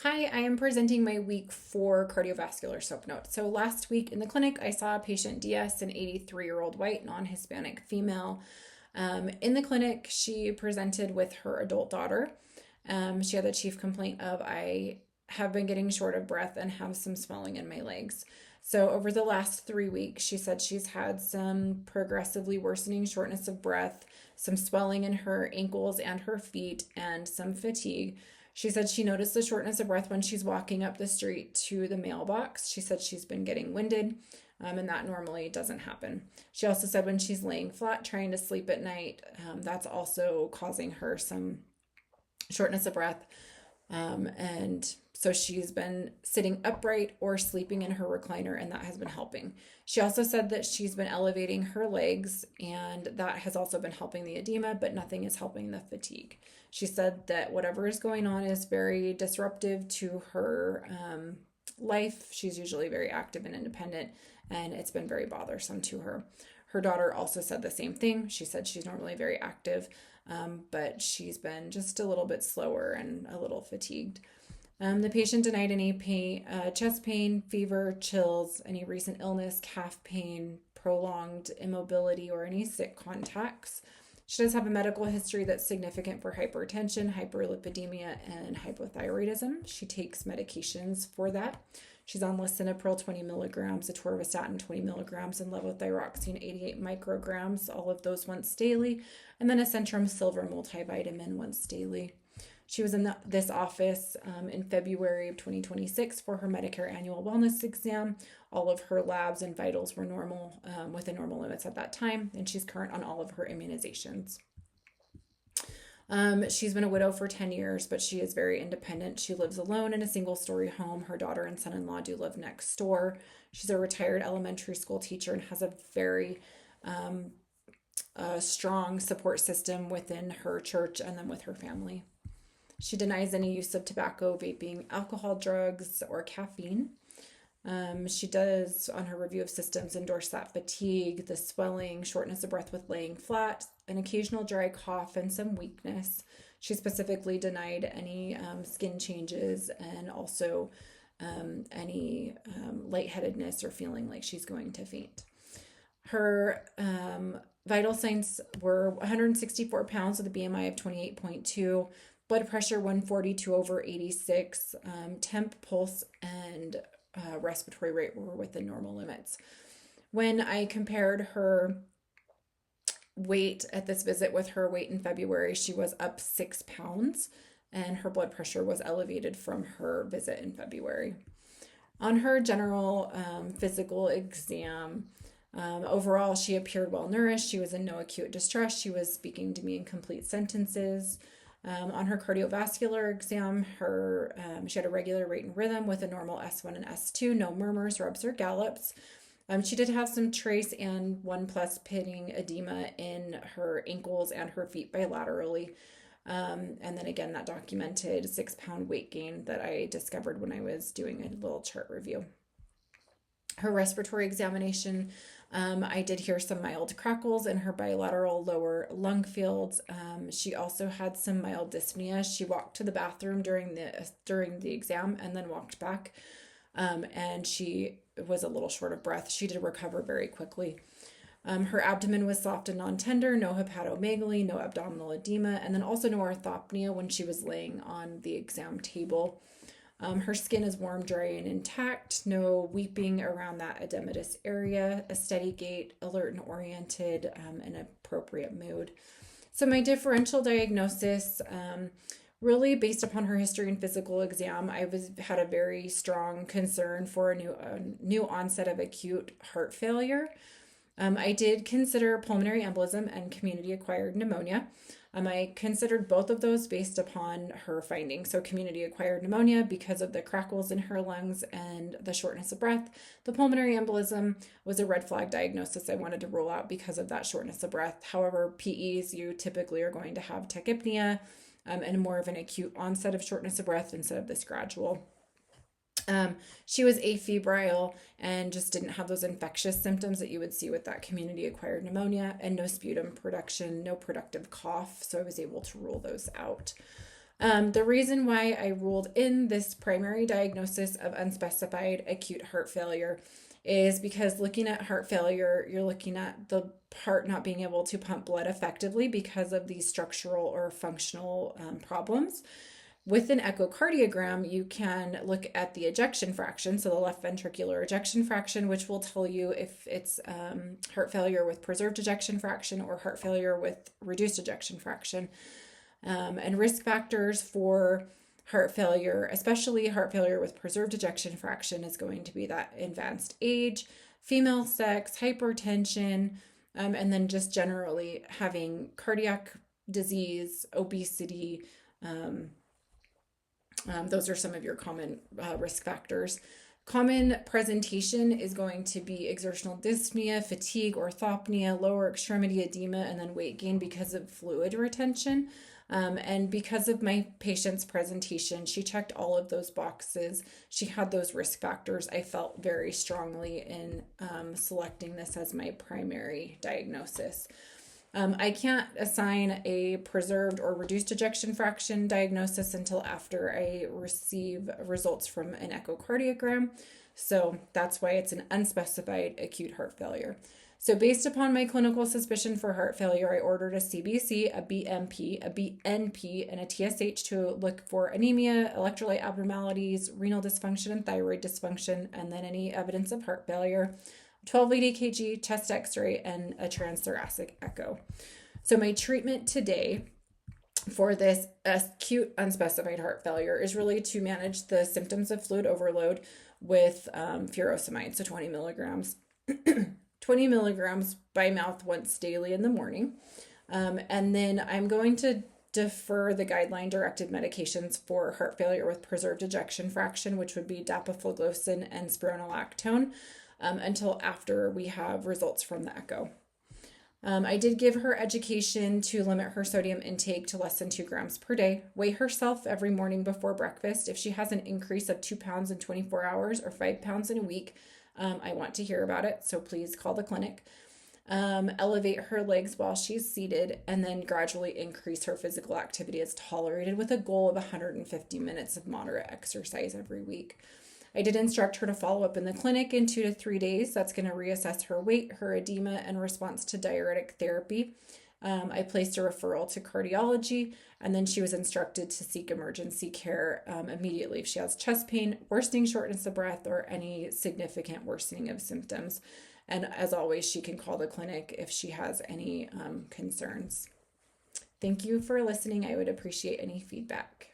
Hi, I am presenting my week 4 cardiovascular soap notes. So last week in the clinic, I saw patient DS, an 83-year-old white non-Hispanic female. In the clinic, she presented with her adult daughter. She had the chief complaint of I have been getting short of breath and have some swelling in my legs. So over the last 3 weeks, she said she's had some progressively worsening shortness of breath, some swelling in her ankles and her feet, and some fatigue. She said she noticed the shortness of breath when she's walking up the street to the mailbox. She said she's been getting winded, and that normally doesn't happen. She also said when she's laying flat trying to sleep at night, that's also causing her some shortness of breath. And so she's been sitting upright or sleeping in her recliner, and that has been helping. She also said that she's been elevating her legs, and that has also been helping the edema, but nothing is helping the fatigue. She said that whatever is going on is very disruptive to her life. She's usually very active and independent, and it's been very bothersome to her. Her daughter also said the same thing. She said she's normally very active, but she's been just a little bit slower and a little fatigued. The patient denied any pain, chest pain, fever, chills, any recent illness, calf pain, prolonged immobility, or any sick contacts. She does have a medical history that's significant for hypertension, hyperlipidemia, and hypothyroidism. She takes medications for that. She's on lisinopril 20 milligrams, atorvastatin 20 milligrams, and levothyroxine 88 micrograms, all of those once daily, and then a Centrum Silver multivitamin once daily. She was in this office in February of 2026 for her Medicare annual wellness exam. All of her labs and vitals were normal, within normal limits at that time, and she's current on all of her immunizations. She's been a widow for 10 years, but she is very independent. She lives alone in a single-story home. Her daughter and son-in-law do live next door. She's a retired elementary school teacher and has a very strong support system within her church and then with her family. She denies any use of tobacco, vaping, alcohol, drugs, or caffeine. She does, on her review of systems, endorse that fatigue, the swelling, shortness of breath with laying flat, an occasional dry cough, and some weakness. She specifically denied any skin changes and also any lightheadedness or feeling like she's going to faint. Her vital signs were 164 pounds with a BMI of 28.2, blood pressure 142/86, temp, pulse, and respiratory rate were within normal limits. When I compared her weight at this visit with her weight in February, she was up 6 pounds, and her blood pressure was elevated from her visit in February. On her general physical exam, overall, she appeared well nourished. She was in no acute distress. She was speaking to me in complete sentences. On her cardiovascular exam, she had a regular rate and rhythm with a normal S1 and S2, no murmurs, rubs, or gallops. She did have some trace and 1+ pitting edema in her ankles and her feet bilaterally. And then again, that documented 6-pound weight gain that I discovered when I was doing a little chart review. Her respiratory examination, I did hear some mild crackles in her bilateral lower lung fields. She also had some mild dyspnea. She walked to the bathroom during the exam and then walked back, and she was a little short of breath. She did recover very quickly. Her abdomen was soft and non-tender, no hepatomegaly, no abdominal edema, and then also no orthopnea when she was laying on the exam table. Her skin is warm, dry, and intact. No weeping around that edematous area. A steady gait, alert and oriented, and appropriate mood. So my differential diagnosis, really based upon her history and physical exam, I had a very strong concern for a new onset of acute heart failure. I did consider pulmonary embolism and community-acquired pneumonia. I considered both of those based upon her findings. So community-acquired pneumonia because of the crackles in her lungs and the shortness of breath. The pulmonary embolism was a red flag diagnosis I wanted to rule out because of that shortness of breath. However, PEs, you typically are going to have tachypnea and more of an acute onset of shortness of breath instead of this gradual. She was afebrile and just didn't have those infectious symptoms that you would see with that community-acquired pneumonia, and no sputum production, no productive cough, so I was able to rule those out. The reason why I ruled in this primary diagnosis of unspecified acute heart failure is because looking at heart failure, you're looking at the heart not being able to pump blood effectively because of these structural or functional problems. With an echocardiogram, you can look at the ejection fraction, so the left ventricular ejection fraction, which will tell you if it's heart failure with preserved ejection fraction or heart failure with reduced ejection fraction. And risk factors for heart failure, especially heart failure with preserved ejection fraction, is going to be that advanced age, female sex, hypertension, and then just generally having cardiac disease, obesity. Those are some of your common risk factors. Common presentation is going to be exertional dyspnea, fatigue, orthopnea, lower extremity edema, and then weight gain because of fluid retention. And because of my patient's presentation, she checked all of those boxes. She had those risk factors. I felt very strongly in selecting this as my primary diagnosis. I can't assign a preserved or reduced ejection fraction diagnosis until after I receive results from an echocardiogram. So that's why it's an unspecified acute heart failure. So based upon my clinical suspicion for heart failure, I ordered a CBC, a BMP, a BNP, and a TSH to look for anemia, electrolyte abnormalities, renal dysfunction, and thyroid dysfunction, and then any evidence of heart failure. 12-lead EKG, chest x-ray, and a transthoracic echo. So my treatment today for this acute unspecified heart failure is really to manage the symptoms of fluid overload with furosemide, so 20 milligrams. 20 milligrams by mouth once daily in the morning. And then I'm going to defer the guideline-directed medications for heart failure with preserved ejection fraction, which would be dapagliflozin and spironolactone, until after we have results from the echo. I did give her education to limit her sodium intake to less than 2 grams per day, weigh herself every morning before breakfast. If she has an increase of 2 pounds in 24 hours or 5 pounds in a week, I want to hear about it, so please call the clinic. Elevate her legs while she's seated, and then gradually increase her physical activity as tolerated with a goal of 150 minutes of moderate exercise every week. I did instruct her to follow up in the clinic in 2 to 3 days. That's going to reassess her weight, her edema, and response to diuretic therapy. I placed a referral to cardiology, and then she was instructed to seek emergency care immediately if she has chest pain, worsening shortness of breath, or any significant worsening of symptoms. And as always, she can call the clinic if she has any concerns. Thank you for listening. I would appreciate any feedback.